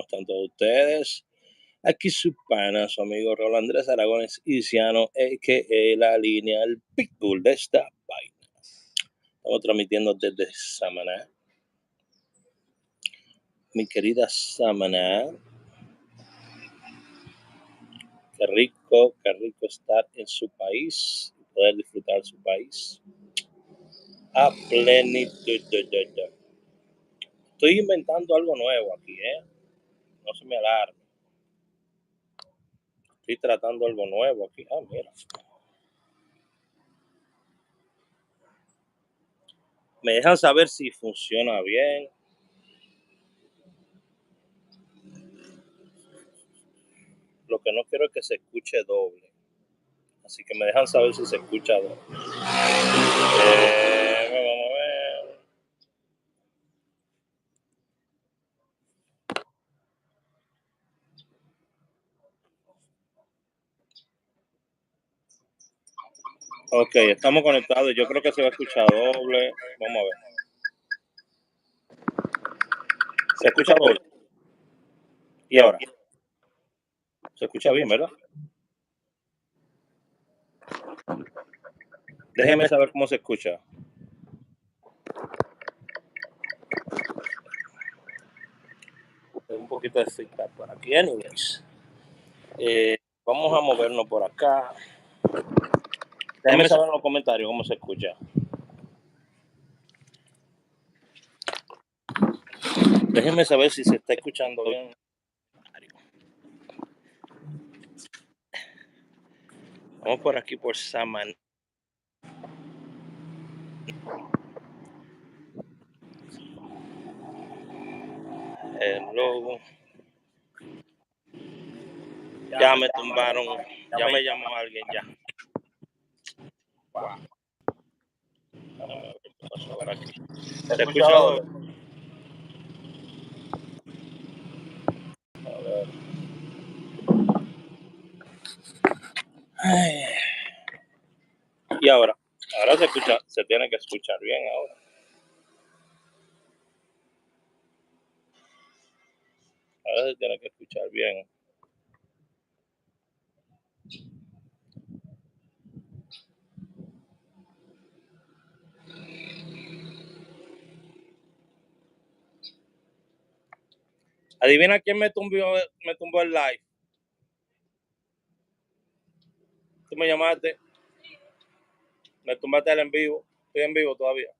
¿Cómo están todos ustedes? Aquí su pana, su amigo Raúl Andrés Aragones Iciano, que la línea, el pitbull de esta vaina. Estamos transmitiendo desde Samaná. Mi querida Samaná, qué rico estar en su país y poder disfrutar su país a plenitud. Estoy inventando algo nuevo aquí, no se me alarme. Estoy tratando algo nuevo aquí. Mira. Me dejan saber si funciona bien. Lo que no quiero es que se escuche doble. Así que me dejan saber si se escucha doble. Vamos a ver. Ok, estamos conectados. Yo creo que se va a escuchar doble. Vamos a ver. ¿Se escucha doble? ¿Y ahora? Se escucha bien, ¿verdad? Déjeme saber cómo se escucha. Un poquito de feedback por aquí, anyways. Vamos a movernos por acá. Déjeme saber en los comentarios cómo se escucha. Déjenme saber si se está escuchando bien. Vamos por aquí por Saman. Luego. Ya me tumbaron. Ya me llamó alguien ya. Wow. ¿Qué pasó por aquí? ¿Se escucha doble? A ver. Ay. Y ahora se escucha, se tiene que escuchar bien ahora. Ahora se tiene que escuchar bien. Adivina quién me tumbó el live. Tú me llamaste. Me tumbaste el en vivo. Estoy en vivo todavía.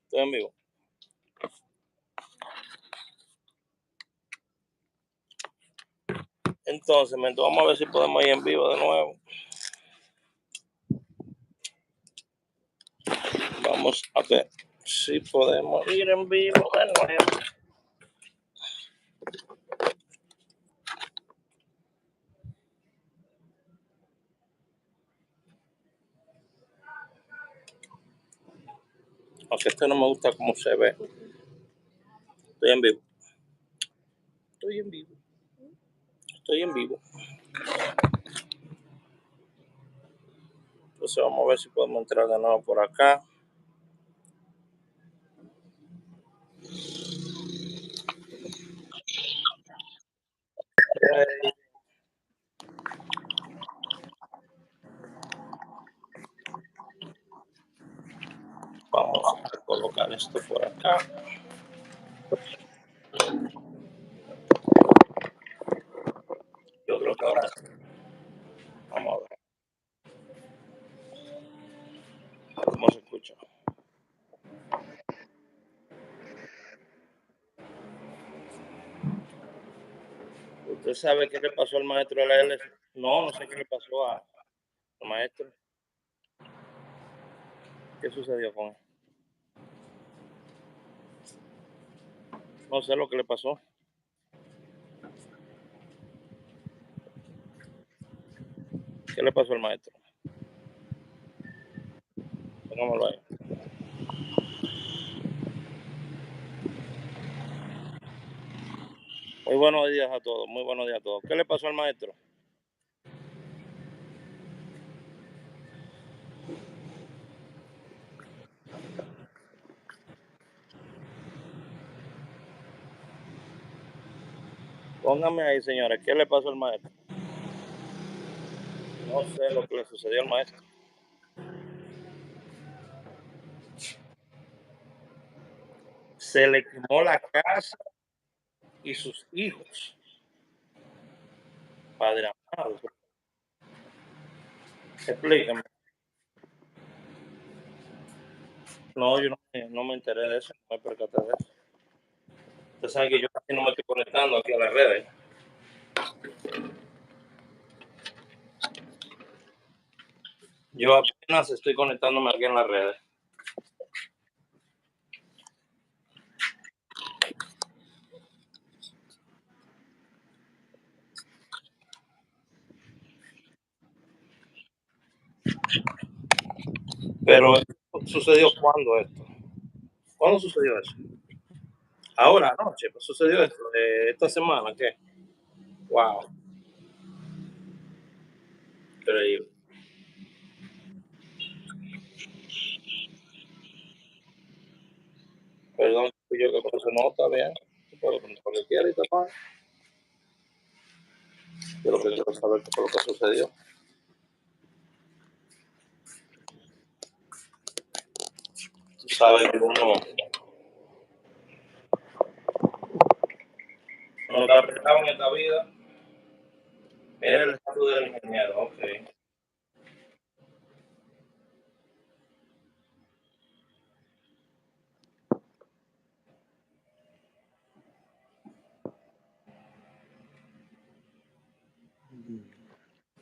Estoy en vivo. Entonces, vamos a ver si podemos ir en vivo de nuevo. Vamos a ver si podemos ir en vivo de nuevo. Aunque este no me gusta cómo se ve. Estoy en vivo. Estoy en vivo. Estoy en vivo. Entonces vamos a ver si podemos entrar de nuevo por acá. Vamos a colocar esto por acá. Yo creo que ahora sí. Vamos a ver. ¿Cómo se escucha? ¿Usted sabe qué le pasó al maestro de la LS? No sé qué le pasó al maestro. ¿Qué sucedió con él? No sé lo que le pasó. ¿Qué le pasó al maestro? Pongámoslo ahí. Muy buenos días a todos, muy buenos días a todos. ¿Qué le pasó al maestro? Póngame ahí, señores, ¿qué le pasó al maestro? No sé lo que le sucedió al maestro. Se le quemó la casa y sus hijos. Padre amado, explícame. No, yo no me enteré de eso, no me percaté de eso. Usted sabe que yo casi no me estoy conectando aquí a las redes. Yo apenas estoy conectándome aquí en las redes. Pero sucedió cuando esto. ¿Cuándo sucedió eso? Ahora, anoche, pues sucedió esto. Esta semana, ¿qué? Wow, increíble. Perdón, yo que por eso no está bien. Pero cuando quiera y tapar, yo lo que quiero saber qué fue lo que sucedió. Tú sabes que uno está apretado en esta vida. Mira el estatus del ingeniero, ok.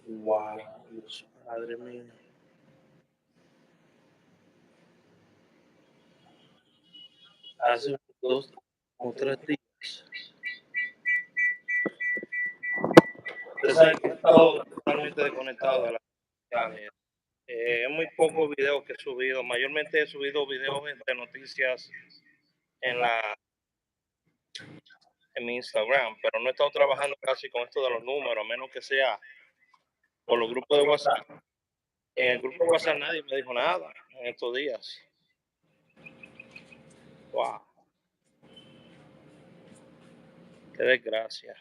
Wow, Dios, madre mía. Hace 2 o 3 días. Usted sabe que he estado totalmente desconectado de las redes sociales. Es muy pocos videos que he subido. Mayormente he subido videos de noticias en, la, en mi Instagram, pero no he estado trabajando casi con esto de los números, a menos que sea por los grupos de WhatsApp. En el grupo de WhatsApp nadie me dijo nada en estos días. Wow, qué desgracia.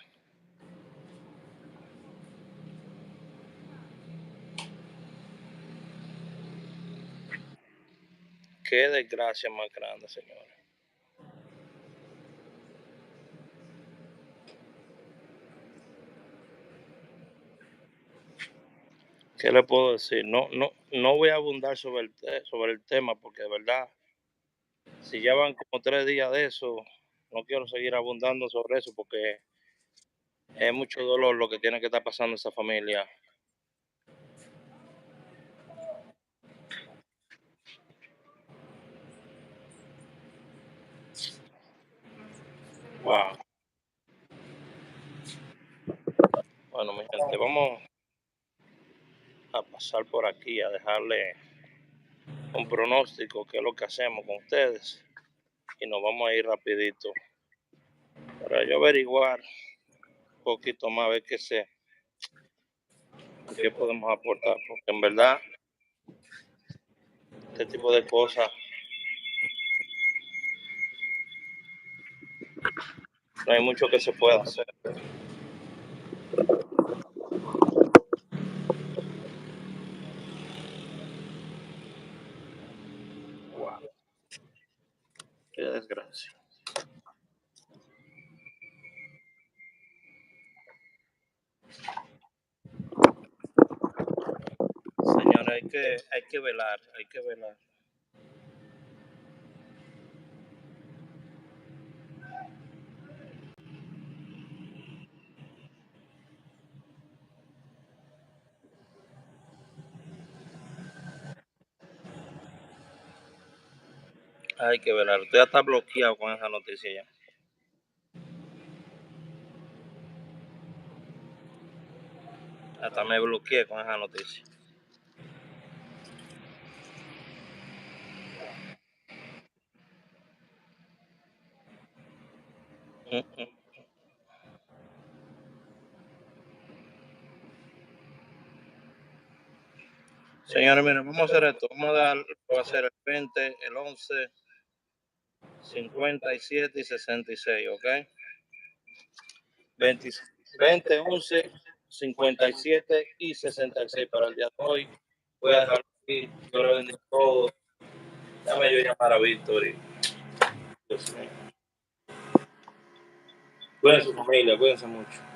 Qué desgracia más grande, señores. ¿Qué le puedo decir? No voy a abundar sobre el tema porque de verdad, si ya van como 3 días de eso, no quiero seguir abundando sobre eso porque es mucho dolor lo que tiene que estar pasando esa familia. Wow. Bueno, mi gente, vamos a pasar por aquí a dejarle un pronóstico, que es lo que hacemos con ustedes, y nos vamos a ir rapidito para yo averiguar un poquito más, a ver qué podemos aportar, porque en verdad este tipo de cosas no hay mucho que se pueda hacer. Wow, qué desgracia. Señores, hay que velar, hay que velar. Hay que velar. Usted ya está bloqueado con esa noticia ya. Hasta me bloqueé con esa noticia. Mm, mm. Señores, miren, vamos a hacer esto. Voy a hacer el 20, el 11, 57 y 66, ¿ok? 20, 20, 11, 57 y 66 para el día de hoy. Voy a dejarlo aquí. Yo le bendiga todo. Dame yo llamar a Víctor y Dios mío. Cuídense familia, cuídense mucho.